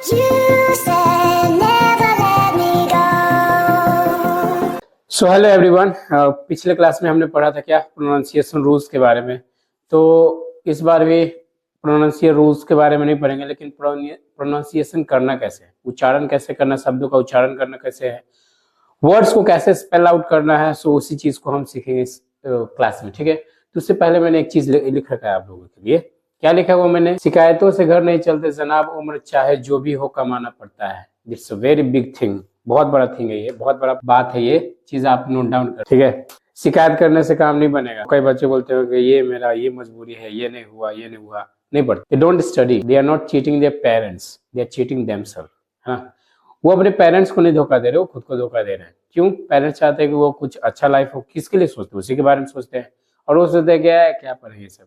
So hello everyone. पिछले class में हमने पढ़ा था क्या, प्रोनाउंसिएशन रूल्स के बारे में। तो इस बार भी प्रोनाउंसिएशन रूल्स के बारे में नहीं पढ़ेंगे, लेकिन प्रोनाउंसिएशन करना कैसे है, उच्चारण कैसे करना, शब्दों का उच्चारण करना कैसे है, वर्ड्स को कैसे स्पेल आउट करना है। सो उसी चीज को हम सीखेंगे इस क्लास में, ठीक है। तो उससे पहले मैंने एक चीज लिख रखा है आप लोगों के लिए। क्या लिखा है वो मैंने? शिकायतों से घर नहीं चलते जनाब, उम्र चाहे जो भी हो कमाना पड़ता है। It's a very big thing, बहुत बड़ा थिंग है ये, बहुत बड़ा बात है, ये चीज आप नोट डाउन कर, ठीक है। शिकायत करने से काम नहीं बनेगा। कई बच्चे बोलते हैं कि ये मेरा ये मजबूरी है, ये नहीं हुआ, ये नहीं हुआ, नहीं पढ़ते। They don't study, they are not cheating their parents, they are cheating themselves, है ना। वो अपने पेरेंट्स को नहीं धोखा दे रहे, वो खुद को धोखा दे रहे हैं। क्यों? पेरेंट्स चाहते हैं कि वो कुछ अच्छा लाइफ हो, किसके लिए सोचते हैं? उसी के बारे में सोचते हैं। और वो सोचते हैं क्या है, क्या पढ़े ये सब,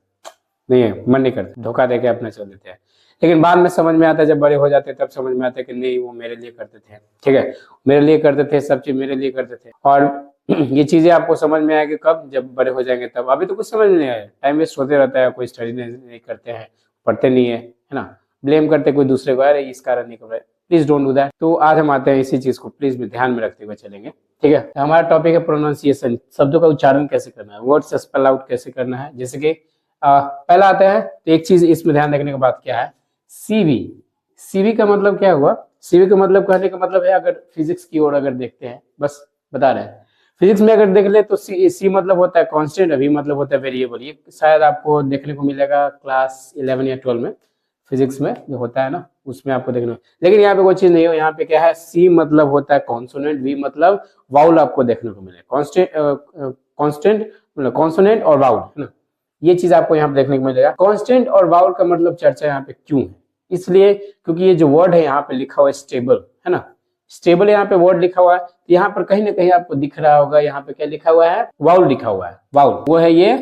नहीं है, मन नहीं करते, धोखा दे के अपना चल देते हैं। लेकिन बाद में समझ में आता है, जब बड़े हो जाते हैं तब समझ में आता है कि नहीं, वो मेरे लिए करते थे, ठीक है, मेरे लिए करते थे, सब चीज मेरे लिए करते थे। और ये चीजें आपको समझ में आएगी कब? जब बड़े हो जाएंगे तब। अभी तो कुछ समझ में नहीं आया, टाइम वेस्ट होते रहता है, कोई स्टडी नहीं करते हैं, पढ़ते नहीं है ना, ब्लेम करते कोई दूसरे को, अरे इस कारण नहीं कर रहे। Please don't do that. तो आज हम आते हैं इसी चीज को प्लीज भी ध्यान में रखते हुए चलेंगे, ठीक है। हमारा टॉपिक है प्रोनाउंसिएशन, शब्दों का उच्चारण कैसे करना है, वर्ड्स स्पेल आउट कैसे करना है। जैसे कि पहला आता है, तो एक चीज इसमें ध्यान रखने की बात क्या है, सीवी। सीवी का मतलब क्या हुआ? सीवी का मतलब, कहने का मतलब है, अगर फिजिक्स की ओर अगर देखते हैं, बस बता रहे हैं, फिजिक्स में अगर देख ले तो सी मतलब होता है कांस्टेंट, वी मतलब होता है वेरिएबल। ये शायद आपको देखने को मिलेगा क्लास 11 या 12 में, फिजिक्स में जो होता है ना, उसमें आपको देखना। लेकिन यहाँ पे कोई चीज नहीं हो, यहाँ पे क्या है, सी मतलब होता है कॉन्सोनेंट, वी मतलब वाउल आपको देखने को मिलेगा। कॉन्स्टेंट मतलब कॉन्सोनेंट और वाउल, है ना, ये चीज आपको यहाँ पे देखने को मिलेगा। कॉन्स्टेंट और वाउल का मतलब चर्चा यहाँ पे क्यों है? इसलिए क्योंकि ये जो वर्ड है यहाँ पे लिखा हुआ है स्टेबल, है ना, स्टेबल यहाँ पे वर्ड लिखा हुआ है। तो यहाँ पर कहीं ना कहीं आपको दिख रहा होगा, यहाँ पे क्या लिखा हुआ है, वाउल लिखा हुआ है। वाउल वो है ये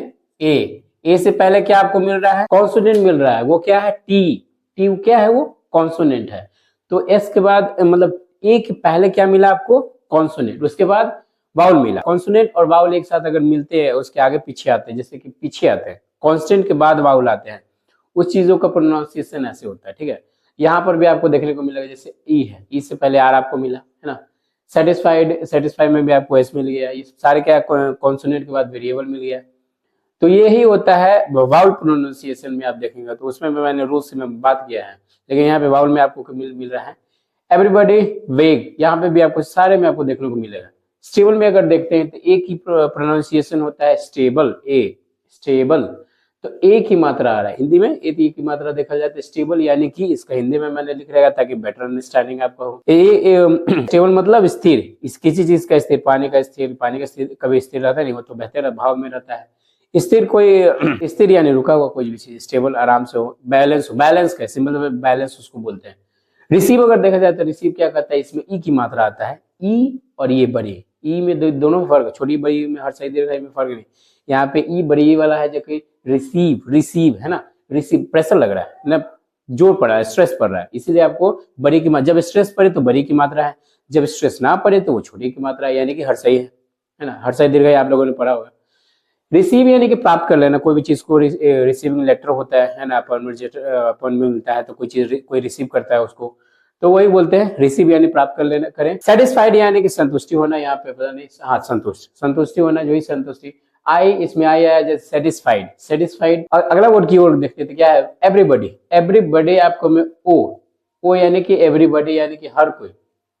ए से पहले क्या आपको मिल रहा है? कॉन्सोनेंट मिल रहा है। वो क्या है? टी। टी क्या है? वो कॉन्सोनेंट है। तो एस के बाद मतलब ए के पहले क्या मिला आपको? कॉन्सोनेंट। उसके बाद वाउल मिला। कॉन्सोनेंट और वाउल एक साथ अगर मिलते हैं, उसके आगे पीछे आते हैं, जैसे कि पीछे आते हैं, कॉन्स्टेंट के बाद वाउल आते हैं, उस चीजों का प्रोनाउंसिएशन ऐसे होता है, ठीक है। यहाँ पर भी आपको देखने को मिलेगा, जैसे ई है, ई से पहले आर आपको मिला, है ना। सेटिस्फाइड, सेटिस्फाइड में भी आपको एस मिल गया। ये सारे क्या, कॉन्सोनेंट के बाद वेरिएबल मिल गया। तो यही होता है वाउल प्रोनाउंसिएशन में। आप देखेंगे तो उसमें मैंने रूल्स में बात किया है, लेकिन यहाँ पे वाउल में आपको मिल रहा है। एवरीबॉडी वेग, यहाँ पे भी आपको सारे में आपको देखने को मिलेगा। स्टेबल में अगर देखते हैं तो ए की प्रोनाउंसिएशन होता है स्टेबल, ए स्टेबल। तो ए की मात्रा आ रहा है हिंदी में, ए की मात्रा देखा जाए तो स्टेबल, यानी कि इसका हिंदी में मैंने लिख रखा ताकि बेटर अंडरस्टैंडिंग आपको हो। स्टेबल मतलब स्थिर, इस किसी चीज का स्थिर, पानी का स्थिर, पानी का स्थिर कभी स्थिर रहता नहीं, वो तो बेहतर भाव में रहता है। स्थिर कोई स्थिर यानी रुका हुआ कोई भी चीज, स्टेबल आराम से हो, बैलेंस हो, बैलेंस का सिंपल में बैलेंस उसको बोलते हैं। रिसीव अगर देखा जाए तो रिसीव क्या करता है, इसमें ई की मात्रा आता है, ई और ये बड़ी, ई में दोनों फर्क, छोटी बड़ी में हर सही दीर्घ में फर्क नहीं। यहाँ पे ई बड़ी वाला है, जो कि रिसीव, रिसीव है ना, रिसीव प्रेशर लग रहा है ना, जोर पड़ रहा है, स्ट्रेस पड़ रहा है, इसीलिए आपको बड़ी की मात्रा, जब स्ट्रेस पड़े तो बड़ी की मात्रा है, जब स्ट्रेस ना पड़े तो वो छोटी की मात्रा है, यानी कि हर सही है ना, हर सही दीर्घ आप लोगों ने पढ़ा होगा। रिसीव यानी कि प्राप्त कर लेना, कोई भी चीज को रिसीविंग लेटर होता है ना, अपॉइंटमेंट मिलता है तो कोई चीज कोई रिसीव करता है उसको, तो वही बोलते हैं रिसीव यानी प्राप्त कर लेना, करें। सेटिस्फाइड यानी कि संतुष्टि होना, यहाँ पे पता नहीं, हाँ संतुष्ट, संतुष्टि होना, जो ही संतुष्टि। आई, इसमें आई आया जैसे सेटिस्फाइड, सेटिस्फाइड। अगला वर्ड की ओर देखते थे, क्या है? एवरीबॉडी। एवरीबॉडी आपको में ओ यानी कि एवरीबॉडी यानी कि हर कोई,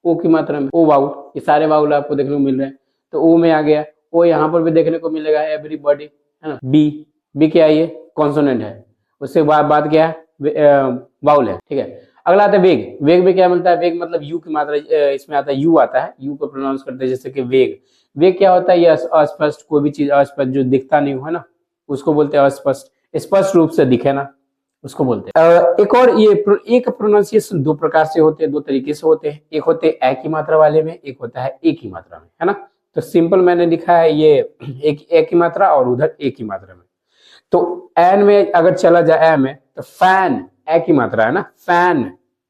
ओ की मात्रा में, ओ वाउल, ये सारे वाउल आपको देखने को मिल रहे हैं, तो ओ में आ गया। ओ यहाँ पर भी देखने को मिलेगा, एवरीबॉडी, है ना। बी क्या है? ये कॉन्सोनेंट है। उससे बाद क्या है? वाउल है, ठीक है। अगला आता है वेग। वेग में क्या मिलता है? वेग मतलब यू की मात्रा, इसमें आता है यू, आता है यू को प्रोनाउंस करते हैं, जैसे कि वेग। वेग क्या होता है? ये अस्पष्ट, कोई भी चीज अस्पष्ट जो दिखता नहीं हो, है ना, उसको बोलते हैं अस्पष्ट, स्पष्ट रूप से दिखे ना, उसको बोलते हैं। एक और ये एक प्रोनाउंसिएशन दो प्रकार से होते हैं, दो तरीके से होते हैं। एक होते हैं ए की मात्रा वाले में, एक होता है ए की मात्रा में, है ना। तो सिंपल मैंने लिखा है ये एक ए की मात्रा और उधर ए की मात्रा में। तो एन में अगर चला जाए ए में, तो फैन ए की मात्रा है ना, फैन,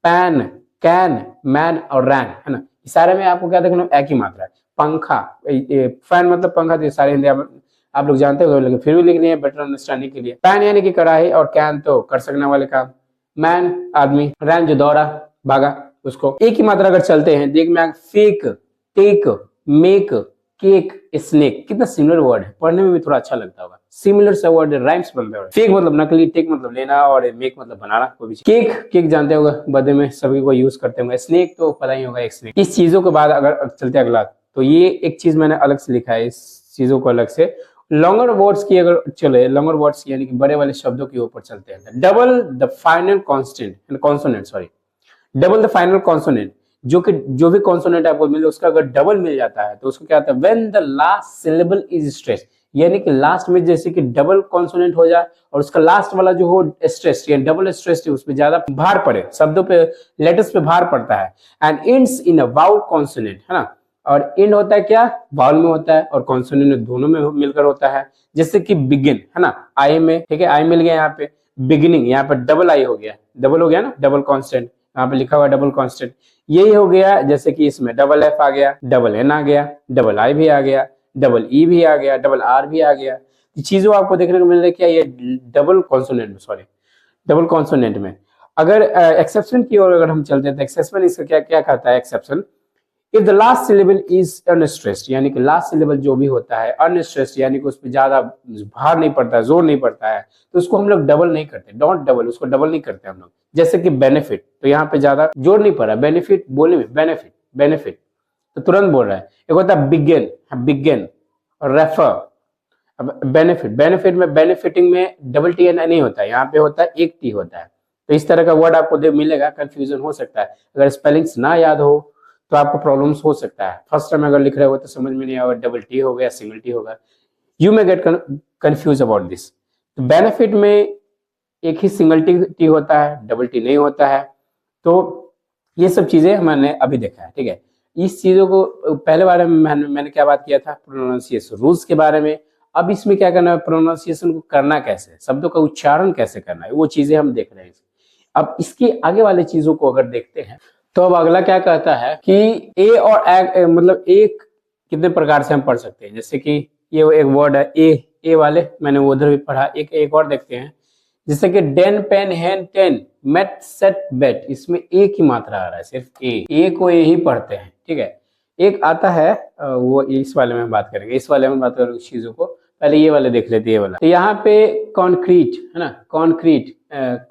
पैन, कैन, मैन और रैन, है ना, सारे में आपको क्या देखना, ए की मात्रा है। पंखा, फैन मतलब पंखा, तो सारे हिंदी आप लोग जानते हो, लेकिन फिर भी लिख लिए बेटर अंडरस्टैंडिंग के लिए। पैन यानी कि कढ़ाई, और कैन तो कर सकने वाले काम, मैन आदमी, रैन जो दौरा, भागा उसको। एक ही मात्रा अगर चलते हैं, देख में fake, take, make, cake, snake, कितना सिमिलर वर्ड है, पढ़ने में भी थोड़ा अच्छा लगता होगा। सिमिलर सा वर्ड है, राइम्स बनता है। फेक मतलब नकली, टेक मतलब लेना, और मेक मतलब बनाना कोई भी। केक, केक जानते होगा, बर्थडे में सभी को यूज करते होंगे। स्नेक तो पता ही होगा, एक स्नेक। इस चीजों के बाद अगर चलते अगला, तो ये एक चीज मैंने अलग से लिखा है, इस चीजों को अलग से। लॉन्गर वर्ड्स की अगर चले, लॉन्गर वर्ड्स यानी कि बड़े वाले शब्दों के ऊपर चलते हैं। Double the final constant consonant, sorry, double the final consonant, जो भी कॉन्सोनेंट आपको मिले उसका अगर डबल मिल जाता है तो उसको क्या होता है, when the last syllable is stressed, यानी कि लास्ट में जैसे कि डबल कॉन्सोनेंट हो जाए और उसका लास्ट वाला जो हो स्ट्रेस्ड या डबल स्ट्रेस्ड है, उसपे ज्यादा भार पड़े, शब्दों पे, लेटर्स पे भार पड़ता है। And ends in a vowel consonant, है ना, और एंड होता है क्या, वाउल में होता है और कॉन्सोनेंट दोनों में मिलकर होता है। जैसे कि बिगिन, है ना, आई में, ठीक है, आई मिल गया यहाँ पे, बिगिनिंग, यहाँ पे डबल आई हो गया, डबल हो गया ना, डबल कॉन्स्टेंट, यहाँ पे लिखा हुआ डबल कांस्टेंट। यही हो गया, जैसे कि इसमें डबल एफ आ गया, डबल एन आ गया, डबल आई भी आ गया, डबल ई भी आ गया, डबल आर भी आ गया। चीजों आपको देखने को मिल रहा है क्या, ये डबल कॉन्सोनेंट में, सॉरी, डबल कॉन्सोनेंट में। अगर एक्सेप्शन की ओर अगर हम चलते हैं तो एक्सेप्शन इसका क्या क्या कहता है, exception, if the last syllable is unstressed, यानी कि लास्ट सिलेबल जो भी होता है अनस्ट्रेस्ड, यानी कि उस पर ज्यादा भार नहीं पड़ता है, जोर नहीं पड़ता है, तो उसको हम लोग डबल नहीं करते, डोंट डबल, उसको डबल नहीं करते हम लोग। जैसे कि बेनिफिट, तो यहाँ पे ज्यादा जोर नहीं पड़ा, बेनिफिट बोलने में, बेनिफिट, बेनिफिट तो तुरंत बोल रहा है। एक होता है बिगिन, बिगिन, और रेफर। अब बेनिफिट, बेनिफिट में, बेनिफिटिंग में डबल टी एन नहीं होता है, यहाँ पे होता है एक टी होता है। तो इस तरह का वर्ड आपको मिलेगा, कंफ्यूजन हो सकता है, अगर स्पेलिंग्स ना याद हो तो आपको प्रॉब्लम्स हो सकता है। फर्स्ट टाइम अगर लिख रहे हो तो समझ में नहीं आएगा, डबल टी होगा या सिंगल टी होगा, you may get confuse about this. तो बेनिफिट में एक ही सिंगल टी होता है, डबल टी नहीं होता है। तो ये सब चीजें मैंने अभी देखा है, ठीक है। इस चीजों को पहले बारे में मैंने क्या बात किया था, प्रोनाउंसिएशन रूल्स के बारे में। अब इसमें क्या करना है, प्रोनाउंसिएशन को करना कैसे, शब्दों का उच्चारण कैसे करना है, वो चीजें हम देख रहे हैं। अब इसके आगे वाले चीजों को अगर देखते हैं तो अब अगला क्या कहता है कि ए और मतलब एक कितने प्रकार से हम पढ़ सकते हैं। जैसे कि ये एक वर्ड है ए वाले, मैंने उधर भी पढ़ा। एक और देखते हैं, जैसे कि डेन, पेन, हैन, टेन, मेट, सेट, बेट, इसमें एक ही मात्रा आ रहा है, सिर्फ ए को ए ही पढ़ते हैं, ठीक है। एक आता है वो इस वाले में बात करेंगे, इस वाले में बात करेंगे चीजों को, पहले ये वाले देख लेते हैं। ये वाला, तो यहाँ पे कॉन्क्रीट, है ना, कॉन्क्रीट,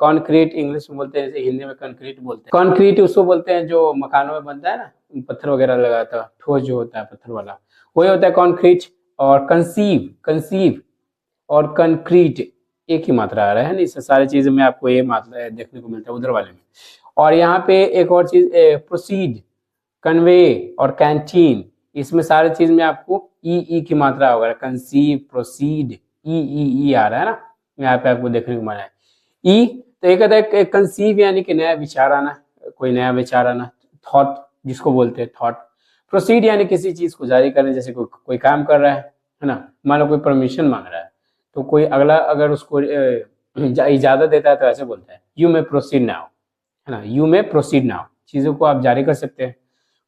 कॉन्क्रीट इंग्लिश में बोलते हैं, जैसे हिंदी में कंक्रीट बोलते हैं। कॉन्क्रीट उसको बोलते हैं जो मकानों में बनता है ना, पत्थर वगैरह लगाता है, ठोस जो होता है पत्थर वाला, वही होता है कॉन्क्रीट। और कंसीव, कंसीव और कंक्रीट एक ही मात्रा आ रहा है ना, इससे सारी चीजें में आपको ये मात्रा देखने को मिलता है उधर वाले में। और यहाँ पे एक और चीज, प्रोसीड, कन्वे और कैंटीन, इसमें सारी चीज में आपको ई की मात्रा होगा, कंसीव, प्रोसीड, ई आ रहा है ना, यहाँ पे आपको देखने को मिल रहा है ई। तो एक कहता है कंसीव यानी कि नया विचार आना, कोई नया विचार आना, थॉट जिसको बोलते हैं थॉट। प्रोसीड यानी किसी चीज को जारी करना, जैसे कोई काम कर रहा है ना, मान लो कोई परमिशन मांग रहा है, तो कोई अगला अगर उसको इजाजत देता है तो ऐसे बोलता है यू मे प्रोसीड नाउ, है ना, यू मे प्रोसीड नाउ, चीजों को आप जारी कर सकते हैं,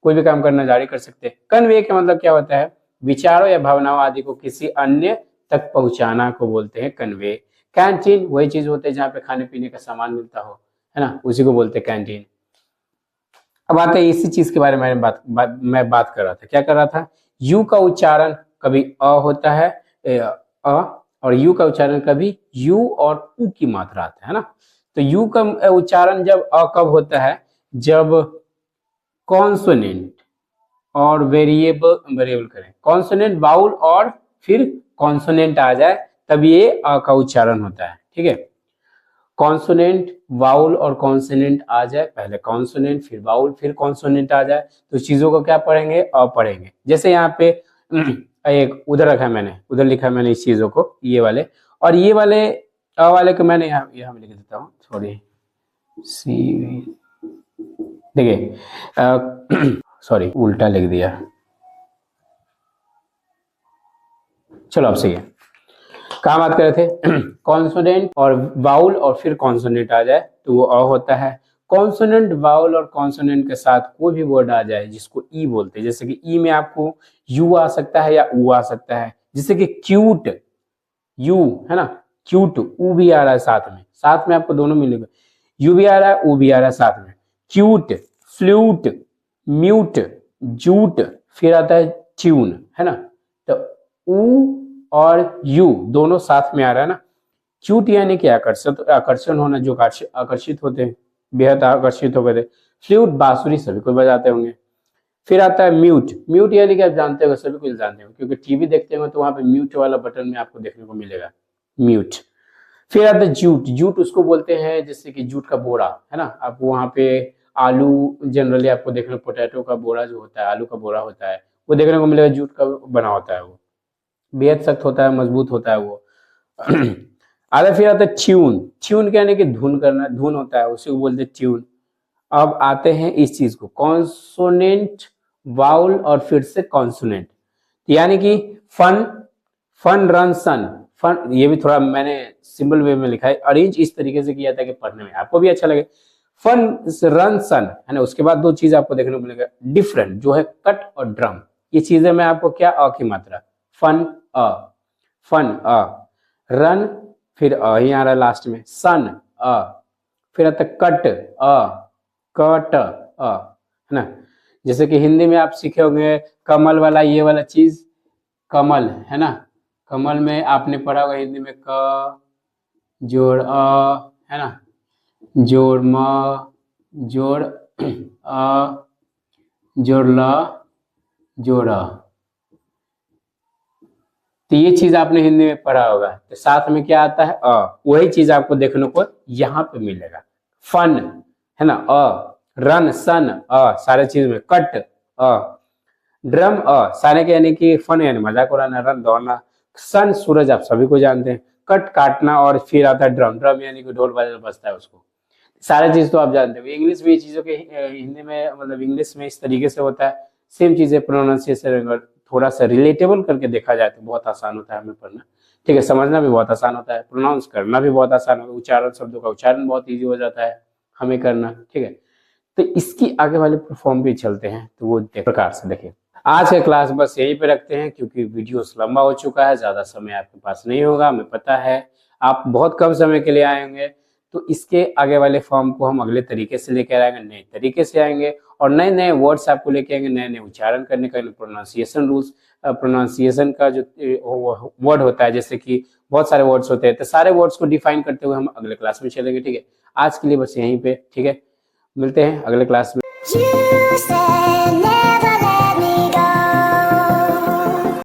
कोई भी काम करना जारी कर सकते हैं। कन्वे का मतलब क्या होता है, विचारों या भावनाओं आदि को किसी अन्य तक पहुंचाना को बोलते हैं कन्वे। कैंटीन वही चीज होते हैं जहाँ पे खाने पीने का सामान मिलता हो, है ना, उसी को बोलते हैं कैंटीन। अब आते हैं इसी चीज के बारे में मैं बात कर रहा था, क्या कर रहा था, यू का उच्चारण कभी अ होता है, अ, और यू का उच्चारण कभी यू और उ की मात्रा आता है ना। तो यू का उच्चारण जब अ कब होता है, जब कॉन्सोनेंट और वेरिएबल करें, कॉन्सोनेंट बाउल और फिर कॉन्सोनेंट आ जाए, तब ये अ का उच्चारण होता है, ठीक है। कॉन्सोनेंट, वाउल और कॉन्सोनेंट आ जाए, पहले कॉन्सोनेंट फिर वाउल फिर कॉन्सोनेंट आ जाए, तो चीजों को क्या पढ़ेंगे, अ पढ़ेंगे। जैसे यहाँ पे एक उधर रखा है मैंने, उधर लिखा है मैंने इस चीजों को, ये वाले, और ये वाले अ वाले को मैंने यहाँ लिख देता हूँ, सॉरी, सी, देखिए सॉरी उल्टा लिख दिया, चलो अब सही है। कहाँ बात कर रहे थे, कॉन्सोनेंट और वाउल और फिर कॉन्सोनेंट आ जाए तो वो अ होता है। कॉन्सोनेंट, वाउल और कॉन्सोनेंट के साथ कोई भी वर्ड आ जाए जिसको ई बोलते हैं, जैसे कि ई में आपको यू आ सकता है या ऊ आ सकता है, जैसे कि क्यूट, यू, है ना, क्यूट, ऊ भी आ रहा है साथ में आपको दोनों मिलेगा, यू भी आ रहा है ऊ भी आ रहा है साथ में। क्यूट, फ्लूट, म्यूट, जूट, फिर आता है ट्यून, है ना। तो ऊ और यू दोनों साथ में आ रहा है ना। क्यूट यानी कि आकर्षण होना, जो आकर्षित होते हैं, बेहद आकर्षित हो गए थे। फ्लूट बांसुरी सभी कोई बजाते होंगे। फिर आता है म्यूट, म्यूट यानी कि आप जानते हो, सभी कोई जानते हो, क्योंकि टीवी देखते हो तो वहां पे म्यूट वाला बटन में आपको देखने को मिलेगा, म्यूट। फिर आता है जूट, जूट उसको बोलते हैं जैसे कि जूट का बोरा, है ना। आप वहां पे आलू जनरली आपको देखने को, पोटैटो का बोरा जो होता है, आलू का बोरा होता है, वो देखने को मिलेगा, जूट का बना होता है, वो बेहद सख्त होता है, मजबूत होता है वो। आगे फिर आता है ट्यून, ट्यून क्या यानी कि धुन करना, धुन होता है, उसी को बोलते हैं ट्यून। अब आते हैं इस चीज को, कॉन्सोनेंट, वाउल और फिर से कॉन्सोनेंट, यानी कि फन, फन रन सन, फन, ये भी थोड़ा मैंने सिंपल वे में लिखा है, अरेंज इस तरीके से किया था कि पढ़ने में आपको भी अच्छा लगे। फन रन सन, है ना। उसके बाद दो चीज आपको देखने को मिलेगा डिफरेंट, जो है कट और ड्रम। ये चीजें मैं आपको क्या, अ की मात्रा, फन अ, फन अ, रन फिर अ ही आ रहा है लास्ट में, सन अ, फिर आता कट अ, कट अ, है ना। जैसे कि हिंदी में आप सीखे होंगे कमल वाला, ये वाला चीज कमल, है ना। कमल में आपने पढ़ा होगा हिंदी में क जोड़ अ, है ना, जोड़ म, जोड़ अ, जोड़ ल, जोड़ अ। तो ये चीज आपने हिंदी में पढ़ा होगा, तो साथ में क्या आता है अ, वही चीज आपको देखने को यहाँ पे मिलेगा। फन, है ना, अ, रन सन अ, सारे चीज में, कट अ, ड्रम अ, सारे के यानी कि फन यानी मजाक उड़ाना, रन दौड़ना, सन सूरज आप सभी को जानते हैं, कट काटना, और फिर आता है ड्रम, ड्रम यानी कि ढोल बजता है उसको। सारे चीज तो आप जानते हो। इंग्लिश भी चीजों के हिंदी में, मतलब इंग्लिश में इस तरीके से होता है, सेम चीजें प्रोनाउंसिएशन अगर थोड़ा सा रिलेटेबल करके देखा जाए तो बहुत आसान होता है हमें पढ़ना, ठीक है। समझना भी बहुत आसान होता है, प्रोनाउंस करना भी बहुत आसान होता है, उच्चारण, शब्दों का उच्चारण बहुत ईजी हो जाता है हमें करना, ठीक है। तो इसकी आगे वाले फॉर्म पे चलते हैं, तो वो प्रकार से देखिए। आज का क्लास बस यहीं पे रखते हैं, क्योंकि वीडियो लंबा हो चुका है, ज्यादा समय आपके पास नहीं होगा, हमें पता है आप बहुत कम समय के लिए आएंगे। तो इसके आगे वाले फॉर्म को हम अगले तरीके से लेकर आएंगे, नए तरीके से आएंगे, और नए नए वर्ड्स आपको लेके आएंगे, नए नए उच्चारण करने का, प्रोनाउंसिएशन रूल्स, प्रोनाउंसिएशन का जो वर्ड होता है, जैसे कि बहुत सारे वर्ड्स होते हैं, तो सारे वर्ड्स को डिफाइन करते हुए हम अगले क्लास में चलेंगे, ठीक है। आज के लिए बस यहीं पे, ठीक है, मिलते हैं अगले क्लास में।